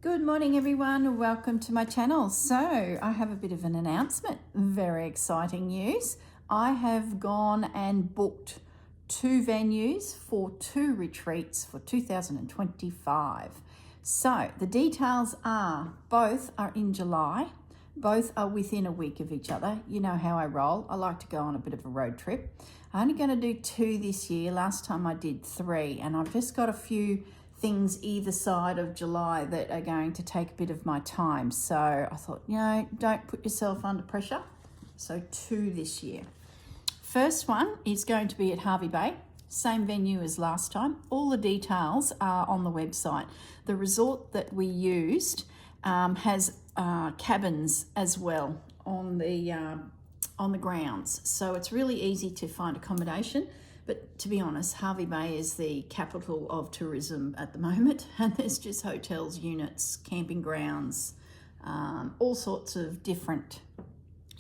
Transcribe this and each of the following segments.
Good morning everyone, welcome to my channel. So I have a bit of an announcement, very exciting news. I have gone and booked 2 venues for 2 retreats for 2025. So the details are, both are in July, both are within a week of each other. You know how I roll, I like to go on a bit of a road trip. I'm only going to do 2 this year, last time I did 3, and I've just got a few things either side of July that are going to take a bit of my time. So I thought, don't put yourself under pressure. So 2 this year. First one is going to be at Hervey Bay, same venue as last time. All the details are on the website. The resort that we used has cabins as well on the grounds. So it's really easy to find accommodation. But to be honest, Hervey Bay is the capital of tourism at the moment, and there's just hotels, units, camping grounds, all sorts of different,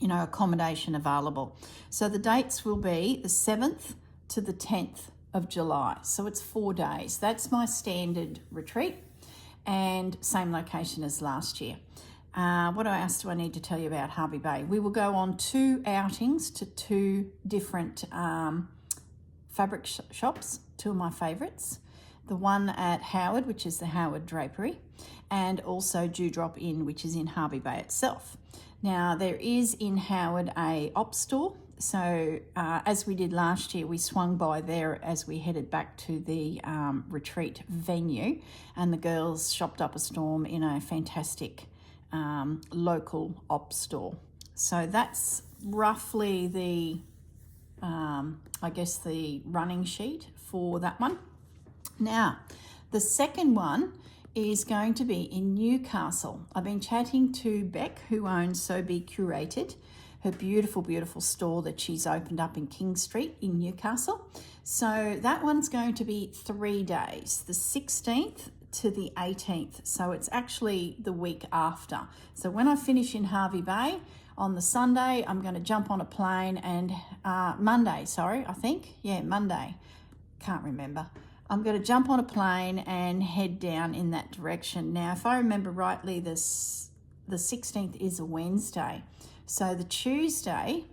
accommodation available. So the dates will be the 7th to the 10th of July. So it's 4 days. That's my standard retreat, and same location as last year. What else do I need to tell you about Hervey Bay? We will go on 2 outings to 2 different fabric shops, 2 of my favourites. The one at Howard, which is the Howard Drapery, and also Dewdrop Inn, which is in Hervey Bay itself. Now, there is in Howard a op store. So as we did last year, we swung by there as we headed back to the retreat venue, and the girls shopped up a storm in a fantastic local op store. So that's roughly the the running sheet for that one. Now, the second one is going to be in Newcastle. I've been chatting to Beck, who owns So Be Curated, her beautiful, beautiful store that she's opened up in King Street in Newcastle. So that one's going to be 3 days, the 16th to the 18th. So it's actually the week after. So when I finish in Hervey Bay, on the Sunday, I'm going to jump on a plane and Monday, can't remember. I'm going to jump on a plane and head down in that direction. Now, if I remember rightly, the 16th is a Wednesday. So the Tuesday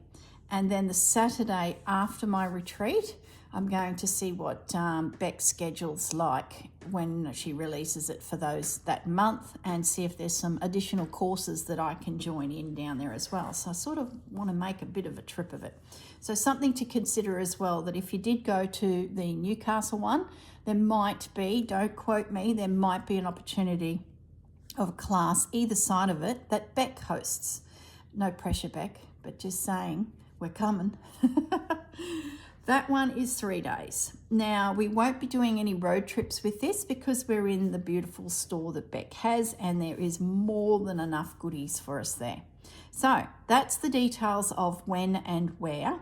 and then the Saturday after my retreat, I'm going to see what Beck's schedule's like when she releases it for that month, and see if there's some additional courses that I can join in down there as well. So I sort of want to make a bit of a trip of it. So something to consider as well, that if you did go to the Newcastle one, there might be, don't quote me, there might be an opportunity of a class either side of it that Beck hosts. No pressure, Beck, but just saying, we're coming. That one is 3 days. Now, we won't be doing any road trips with this because we're in the beautiful store that Beck has, and there is more than enough goodies for us there. So that's the details of when and where.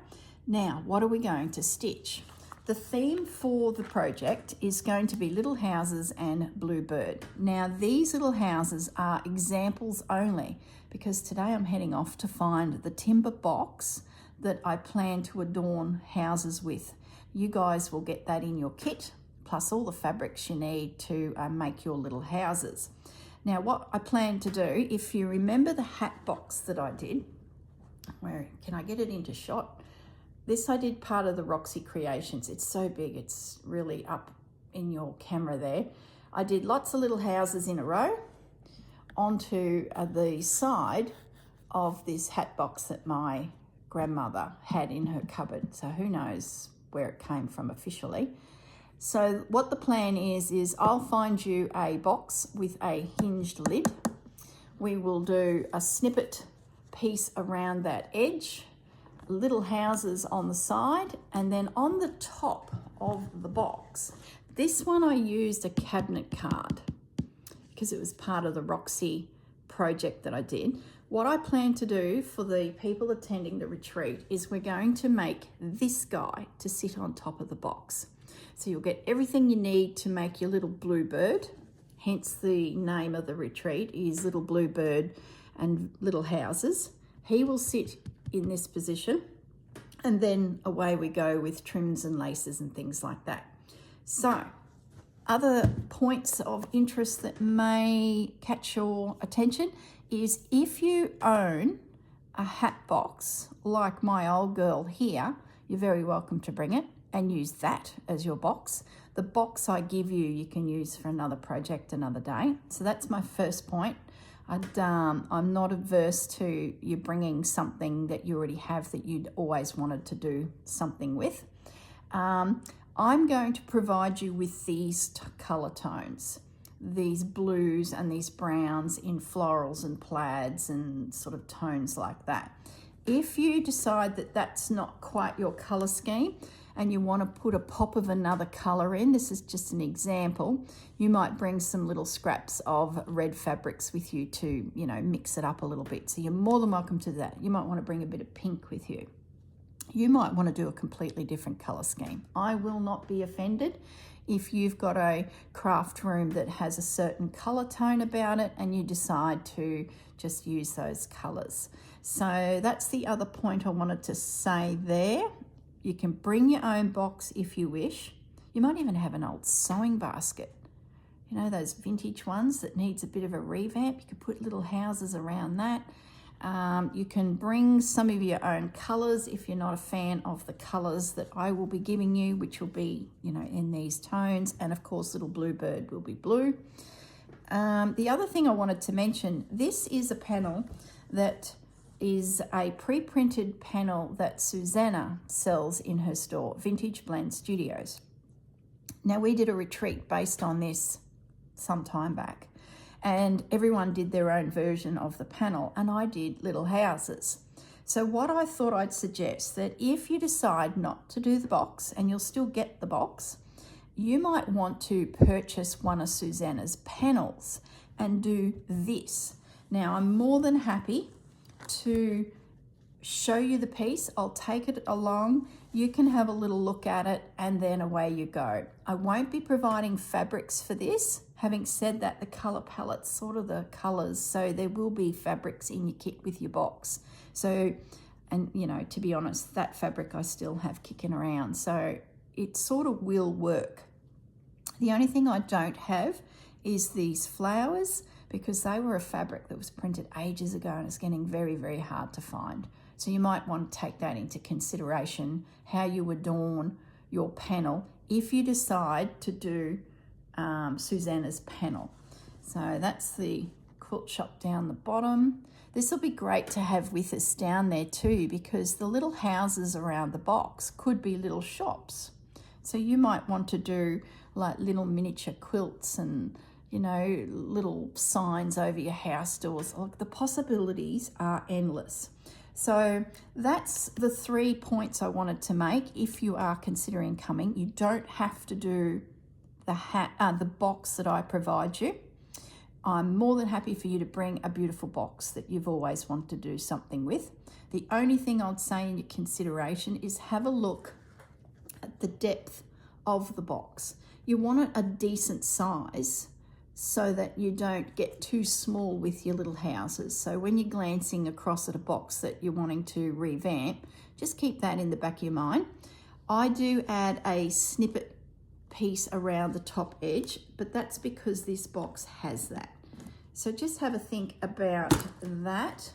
Now, what are we going to stitch? The theme for the project is going to be little houses and bluebird. Now, these little houses are examples only, because today I'm heading off to find the timber box that I plan to adorn houses with. You guys will get that in your kit, plus all the fabrics you need to make your little houses. Now, what I plan to do, if you remember the hat box that I did, where can I get it into shot? This I did part of the Roxy Creations. It's so big, it's really up in your camera there. I did lots of little houses in a row onto the side of this hat box that my grandmother had in her cupboard. So who knows where it came from officially. So what the plan is I'll find you a box with a hinged lid. We will do a snippet piece around that edge, little houses on the side, and then on the top of the box, this one I used a cabinet card because it was part of the Roxy project that I did. What I plan to do for the people attending the retreat is we're going to make this guy to sit on top of the box. So you'll get everything you need to make your little bluebird, hence the name of the retreat is Little Bluebird and Little Houses. He will sit in this position, and then away we go with trims and laces and things like that. So other points of interest that may catch your attention is if you own a hat box like my old girl here, you're very welcome to bring it and use that as your box. The box I give you, you can use for another project another day. So that's my first point. I'm not averse to you bringing something that you already have that you'd always wanted to do something with. I'm going to provide you with these colour tones, these blues and these browns in florals and plaids and sort of tones like that. If you decide that that's not quite your colour scheme and you want to put a pop of another colour in, this is just an example, you might bring some little scraps of red fabrics with you to, you know, mix it up a little bit. So you're more than welcome to that. You might want to bring a bit of pink with you. You might want to do a completely different colour scheme. I will not be offended if you've got a craft room that has a certain colour tone about it and you decide to just use those colours. So that's the other point I wanted to say there. You can bring your own box if you wish. You might even have an old sewing basket. You know, those vintage ones that needs a bit of a revamp. You could put little houses around that. You can bring some of your own colours if you're not a fan of the colours that I will be giving you, which will be, you know, in these tones. And of course, little bluebird will be blue. The other thing I wanted to mention, this is a panel that is a pre-printed panel that Susanna sells in her store, Vintage Blend Studios. Now, we did a retreat based on this some time back, and everyone did their own version of the panel, and I did little houses. So what I thought I'd suggest, that if you decide not to do the box, and you'll still get the box, you might want to purchase one of Susanna's panels and do this. Now, I'm more than happy to show you the piece. I'll take it along. You can have a little look at it and then away you go. I won't be providing fabrics for this. Having said that, the colour palette's sort of the colours, so there will be fabrics in your kit with your box. So, and you know, to be honest, that fabric I still have kicking around, so it sort of will work. The only thing I don't have is these flowers, because they were a fabric that was printed ages ago and it's getting very, very hard to find. So you might want to take that into consideration, how you adorn your panel if you decide to do Susanna's panel. So that's the quilt shop down the bottom. This will be great to have with us down there too, because the little houses around the box could be little shops. So you might want to do like little miniature quilts and, you know, little signs over your house doors. Like, the possibilities are endless. So that's the 3 points I wanted to make. If you are considering coming, you don't have to do the box that I provide you. I'm more than happy for you to bring a beautiful box that you've always wanted to do something with. The only thing I'd say in your consideration is have a look at the depth of the box. You want it a decent size so that you don't get too small with your little houses. So when you're glancing across at a box that you're wanting to revamp, just keep that in the back of your mind. I do add a snippet piece around the top edge, but that's because this box has that. So just have a think about that.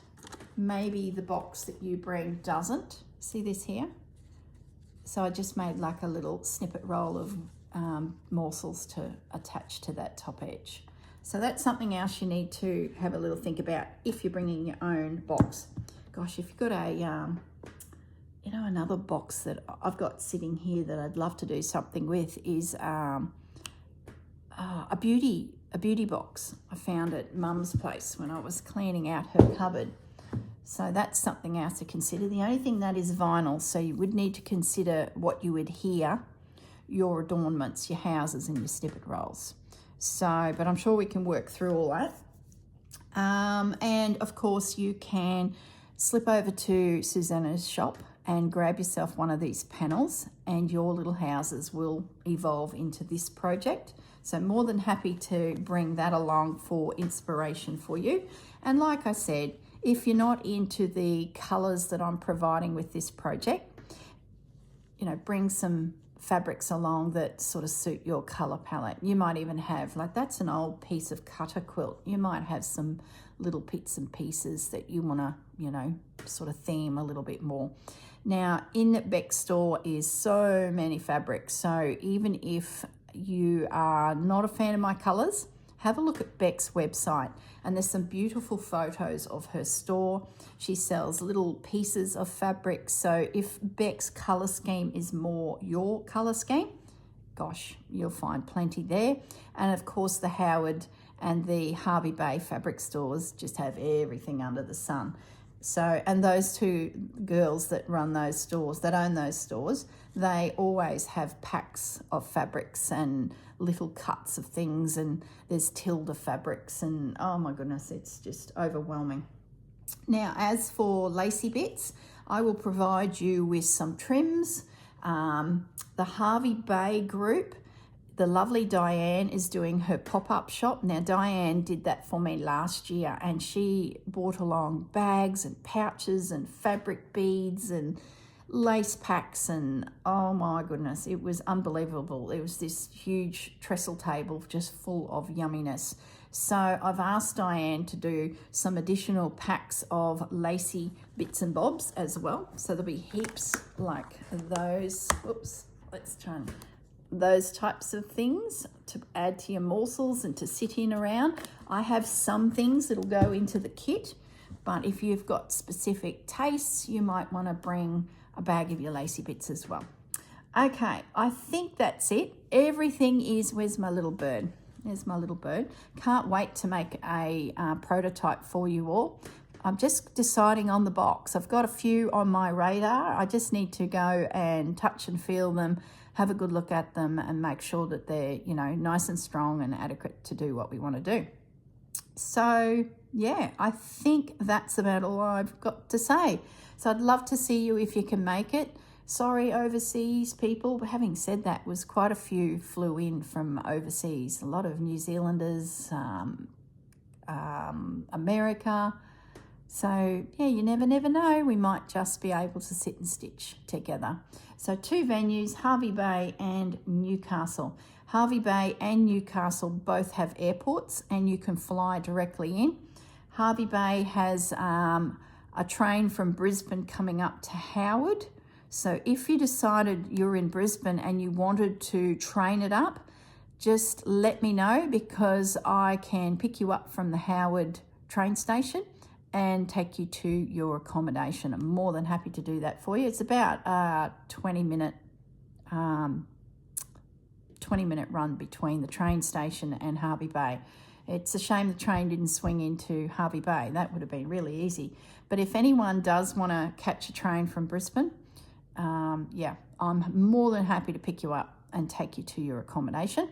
Maybe the box that you bring doesn't. See this here? So I just made like a little snippet roll of morsels to attach to that top edge. So that's something else you need to have a little think about if you're bringing your own box. Gosh, if you've got a you know, another box that I've got sitting here that I'd love to do something with is a beauty box. I found at Mum's place when I was cleaning out her cupboard. So that's something else to consider. The only thing that is vinyl, so you would need to consider what you adhere your adornments, your houses and your snippet rolls. So, but I'm sure we can work through all that. And of course you can slip over to Susanna's shop and grab yourself one of these panels and your little houses will evolve into this project. So more than happy to bring that along for inspiration for you. And like I said, if you're not into the colours that I'm providing with this project, you know, bring some fabrics along that sort of suit your color palette. You might even have, like, that's an old piece of cutter quilt. You might have some little bits and pieces that you want to, you know, sort of theme a little bit more. Now, in Beck's store is so many fabrics, so even if you are not a fan of my colors, have a look at Beck's website, and there's some beautiful photos of her store. She sells little pieces of fabric, so if Beck's color scheme is more your color scheme, gosh, you'll find plenty there. And of course, the Howard and the Hervey Bay fabric stores just have everything under the sun. So, and those two girls that run those stores, that own those stores, they always have packs of fabrics and little cuts of things, and there's Tilda fabrics, and oh my goodness, it's just overwhelming. Now, as for lacy bits, I will provide you with some trims. The Hervey Bay group, the lovely Diane is doing her pop-up shop. Now, Diane did that for me last year, and she brought along bags and pouches and fabric beads and lace packs, and oh my goodness, it was unbelievable. It was this huge trestle table just full of yumminess. So I've asked Diane to do some additional packs of lacy bits and bobs as well. So there'll be heaps like those. Oops, let's try and those types of things to add to your morsels and to sit in around. I have some things that'll go into the kit, but if you've got specific tastes, you might want to bring a bag of your lacy bits as well. Okay, I think that's it. Everything is, where's my little bird? There's my little bird. Can't wait to make a prototype for you all. I'm just deciding on the box. I've got a few on my radar. I just need to go and touch and feel them, have a good look at them, and make sure that they're, you know, nice and strong and adequate to do what we want to do. So yeah, I think that's about all I've got to say. So I'd love to see you if you can make it. Sorry, overseas people. But having said that, was quite a few flew in from overseas. A lot of New Zealanders, America. So yeah, you never know. We might just be able to sit and stitch together. So 2 venues, Hervey Bay and Newcastle. Hervey Bay and Newcastle both have airports, and you can fly directly in. Hervey Bay has a train from Brisbane coming up to Howard. So if you decided you're in Brisbane and you wanted to train it up, just let me know, because I can pick you up from the Howard train station and take you to your accommodation. I'm more than happy to do that for you. It's about a 20-minute run between the train station and Hervey Bay. It's a shame the train didn't swing into Hervey Bay. That would have been really easy. But if anyone does want to catch a train from Brisbane, yeah, I'm more than happy to pick you up and take you to your accommodation.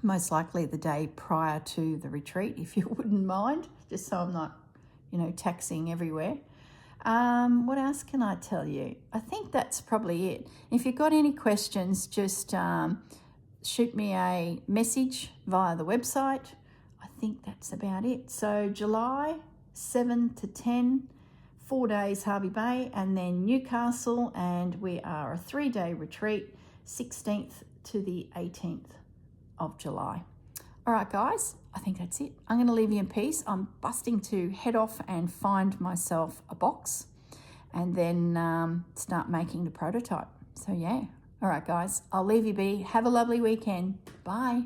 Most likely the day prior to the retreat, if you wouldn't mind, just so I'm not, you know, taxiing everywhere. What else can I tell you? I think that's probably it. If you've got any questions, just shoot me a message via the website. I think that's about it. So July 7 to 10, 4 days Hervey Bay, and then Newcastle, and we are a 3-day retreat, 16th to the 18th of July. All right, guys, I think that's it. I'm going to leave you in peace. I'm busting to head off and find myself a box and then start making the prototype. So yeah, all right, guys, I'll leave you be. Have a lovely weekend. Bye.